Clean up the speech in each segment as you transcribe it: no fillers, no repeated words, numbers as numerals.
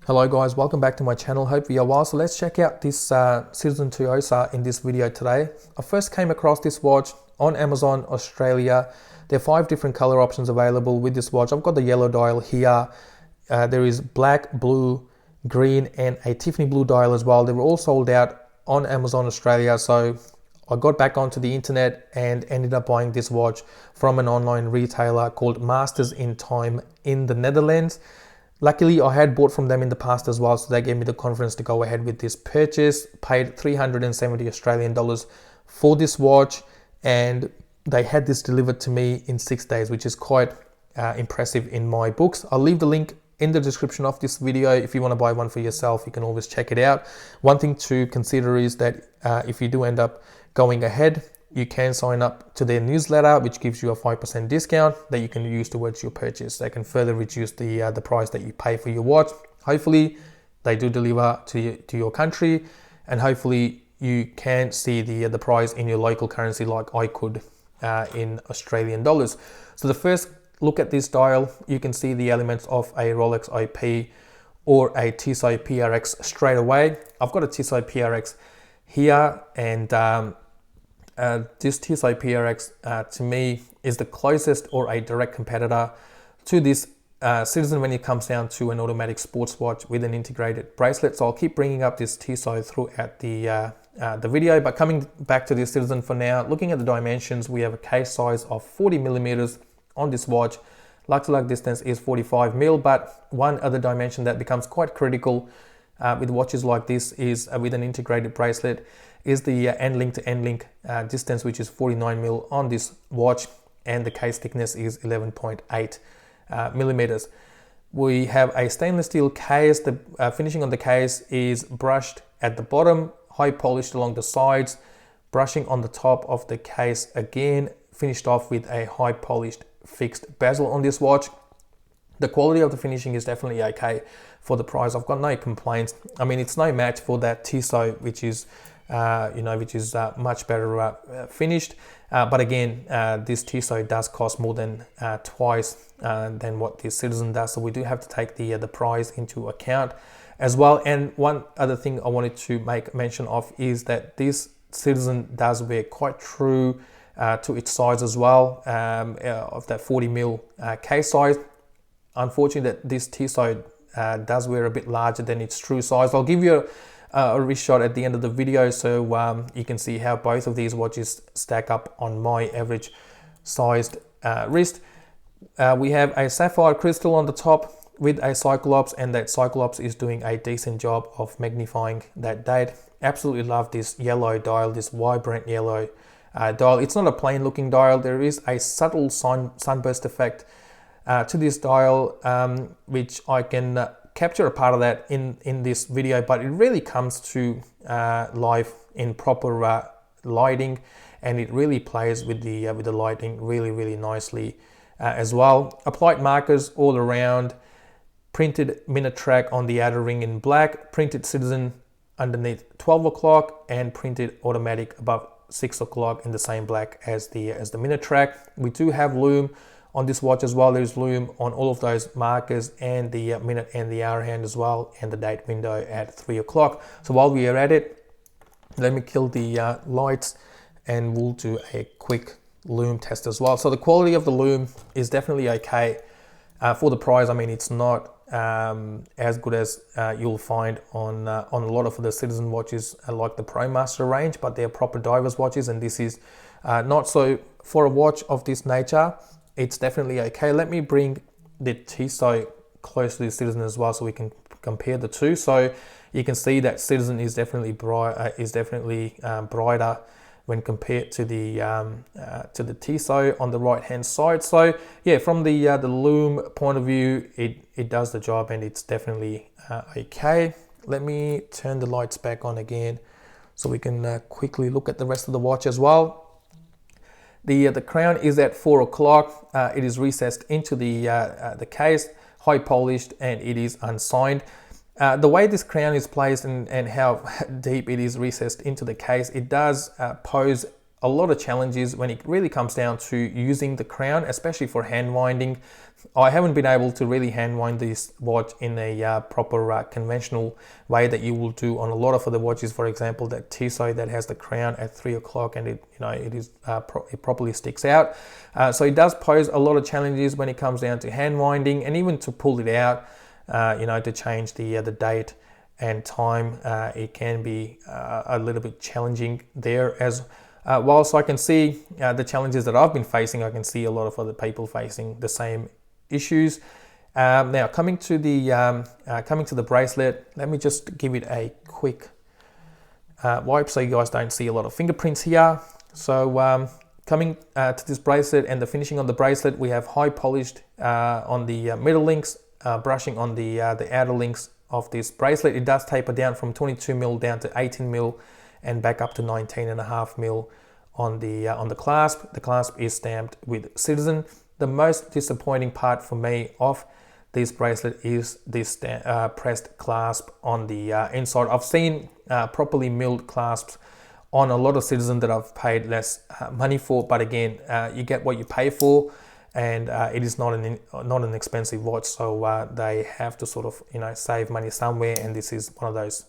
Hello guys, welcome back to my channel. Hope you are well. So let's check out this Citizen Tsuyosa in this video today. I first came across this watch on Amazon Australia. There are 5 different color options available with this watch. I've got the yellow dial here. There is black, blue, green and a Tiffany blue dial as well. They were all sold out on Amazon Australia. So I got back onto the internet and ended up buying this watch from an online retailer called Masters in Time in the Netherlands. Luckily, I had bought from them in the past as well, so they gave me the confidence to go ahead with this purchase. Paid 370 Australian dollars for this watch, and they had this delivered to me in 6 days, which is quite impressive in my books. I'll leave the link in the description of this video. If you want to buy one for yourself, you can always check it out. One thing to consider is that if you do end up going ahead, you can sign up to their newsletter, which gives you a 5% discount that you can use towards your purchase. They can further reduce the price that you pay for your watch. Hopefully, they do deliver to your country, and hopefully you can see the price in your local currency like I could in Australian dollars. So the first look at this dial, you can see the elements of a Rolex IP or a Tissot PRX straight away. I've got a Tissot PRX here, and this Tissot PRX to me is the closest or a direct competitor to this Citizen when it comes down to an automatic sports watch with an integrated bracelet. So I'll keep bringing up this Tissot throughout the video, but coming back to this Citizen for now, looking at the dimensions, we have a case size of 40 millimeters on this watch. Lug to lug distance is 45 mil, but one other dimension that becomes quite critical with watches like this is with an integrated bracelet is the end link to end link distance, which is 49 mil on this watch, and the case thickness is 11.8 millimeters. We have a stainless steel case. The finishing on the case is brushed at the bottom, high polished along the sides, brushing on the top of the case again, finished off with a high polished fixed bezel on this watch. The quality of the finishing is definitely okay for the price. I've got no complaints. I mean, it's no match for that Tissot, which is much better finished. But again, this Tissot does cost more than twice than what this Citizen does. So we do have to take the price into account as well. And one other thing I wanted to make mention of is that this Citizen does wear quite true to its size as well, of that 40 mil case size. Unfortunately, that this Tissot does wear a bit larger than its true size. I'll give you a wrist shot at the end of the video, so you can see how both of these watches stack up on my average sized wrist. We have a sapphire crystal on the top with a Cyclops, and that Cyclops is doing a decent job of magnifying that date. Absolutely love this yellow dial, this vibrant yellow dial. It's not a plain looking dial. There is a subtle sunburst effect to this dial, which I can capture a part of that in this video, but it really comes to life in proper lighting, and it really plays with the lighting really nicely as well. Applied markers all around, printed minute track on the outer ring in black, printed Citizen underneath 12 o'clock, and printed automatic above 6 o'clock in the same black as the minute track. We do have lume on this watch as well. There's lume on all of those markers, and the minute and the hour hand as well, and the date window at 3 o'clock. So while we are at it, let me kill the lights and we'll do a quick lume test as well. So the quality of the lume is definitely okay for the price. I mean, it's not as good as you'll find on a lot of the Citizen watches like the ProMaster range, but they're proper divers watches, and this is not so. For a watch of this nature, it's definitely okay. Let me bring the Tissot close to the Citizen as well, so we can compare the two. So you can see that Citizen is definitely brighter when compared to the Tissot on the right hand side. So yeah, from the lume point of view, it does the job, and it's definitely okay. Let me turn the lights back on again so we can quickly look at the rest of the watch as well. The crown is at 4 o'clock. It is recessed into the case, high polished, and it is unsigned. The way this crown is placed and how deep it is recessed into the case, it does pose a lot of challenges when it really comes down to using the crown, especially for hand winding. I haven't been able to really hand wind this watch in a proper conventional way that you will do on a lot of other watches. For example, that Tsuyosa that has the crown at 3 o'clock and it properly sticks out. So it does pose a lot of challenges when it comes down to hand winding, and even to pull it out, to change the date and time. It can be a little bit challenging there. As whilst I can see the challenges that I've been facing, I can see a lot of other people facing the same issues. Now coming to the bracelet, let me just give it a quick wipe so you guys don't see a lot of fingerprints here. So coming to this bracelet and the finishing on the bracelet, we have high polished on the middle links, brushing on the outer links of this bracelet. It does taper down from 22 mil down to 18 mil and back up to 19.5 mil on the clasp. The clasp is stamped with Citizen. The most disappointing part for me of this bracelet is this pressed clasp on the inside. I've seen properly milled clasps on a lot of Citizen that I've paid less money for, but again, you get what you pay for, and it is not an expensive watch, so they have to sort of save money somewhere, and this is one of those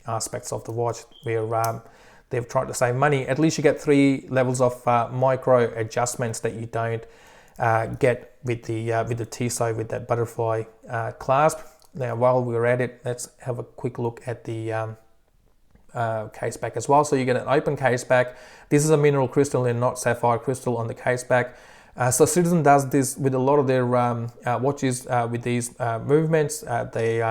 aspects of the watch where they've tried to save money. At least you get 3 levels of micro adjustments that you don't get with the Tsuyosa with that butterfly clasp. Now, while we're at it, let's have a quick look at the case back as well. So you get an open case back. This is a mineral crystal and not sapphire crystal on the case back. So Citizen does this with a lot of their watches with these movements. They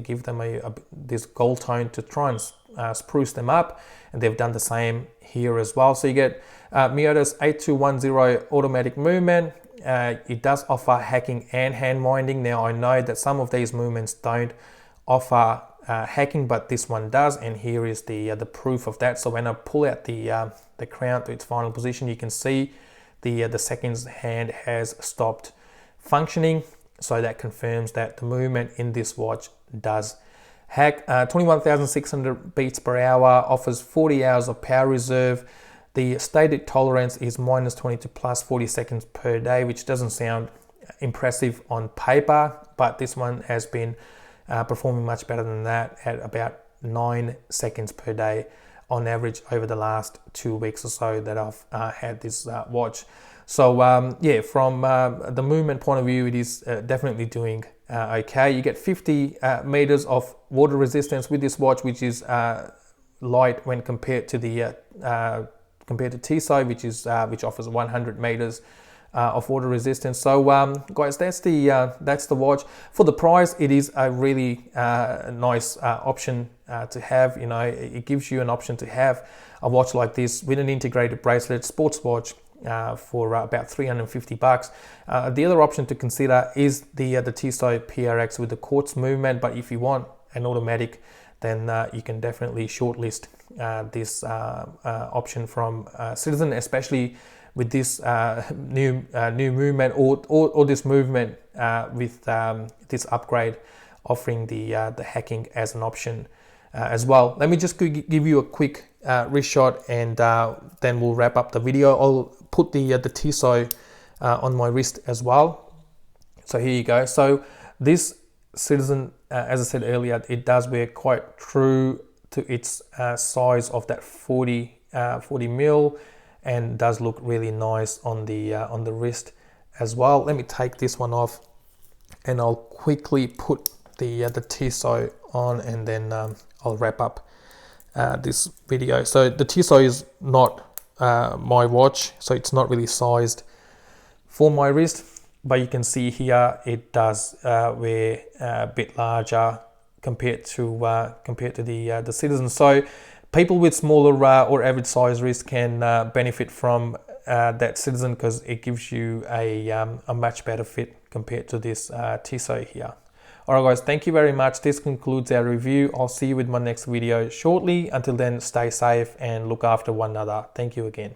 give them this gold tone to try and spruce them up, and they've done the same here as well. So you get Miyota's 8210 automatic movement. It does offer hacking and hand winding. Now I know that some of these movements don't offer hacking, but this one does, and here is the proof of that. So when I pull out the crown to its final position, you can see the seconds hand has stopped functioning. So that confirms that the movement in this watch does hack. 21,600 beats per hour, offers 40 hours of power reserve. The stated tolerance is -20 to +40 seconds per day, which doesn't sound impressive on paper, but this one has been performing much better than that at about 9 seconds per day on average over the last 2 weeks or so that I've had this watch. So yeah, from the movement point of view, it is definitely doing okay. You get 50 meters of water resistance with this watch, which is light when compared to the Tsuyosa, which offers 100 meters of water resistance. So guys, that's the watch. For the price, it is a really nice option to have. It gives you an option to have a watch like this with an integrated bracelet sports watch for about $350. The other option to consider is the Tsuyosa PRX with the quartz movement, but if you want an automatic, then you can definitely shortlist this option from Citizen, especially with this new movement or this movement with this upgrade offering the hacking as an option as well. Let me just give you a quick wrist shot, and then we'll wrap up the video. I'll put the Tsuyosa on my wrist as well. So here you go. So this Citizen, as I said earlier, it does wear quite true to its size of that 40 mil, and does look really nice on the wrist as well. Let me take this one off, and I'll quickly put the Tsuyosa on, and then I'll wrap up this video. So the Tsuyosa is not my watch, so it's not really sized for my wrist, but you can see here it does wear a bit larger compared to the Citizen. So people with smaller or average size wrist can benefit from that Citizen, because it gives you a much better fit compared to this Tsuyosa here. Alright guys, thank you very much. This concludes our review. I'll see you with my next video shortly. Until then, stay safe and look after one another. Thank you again.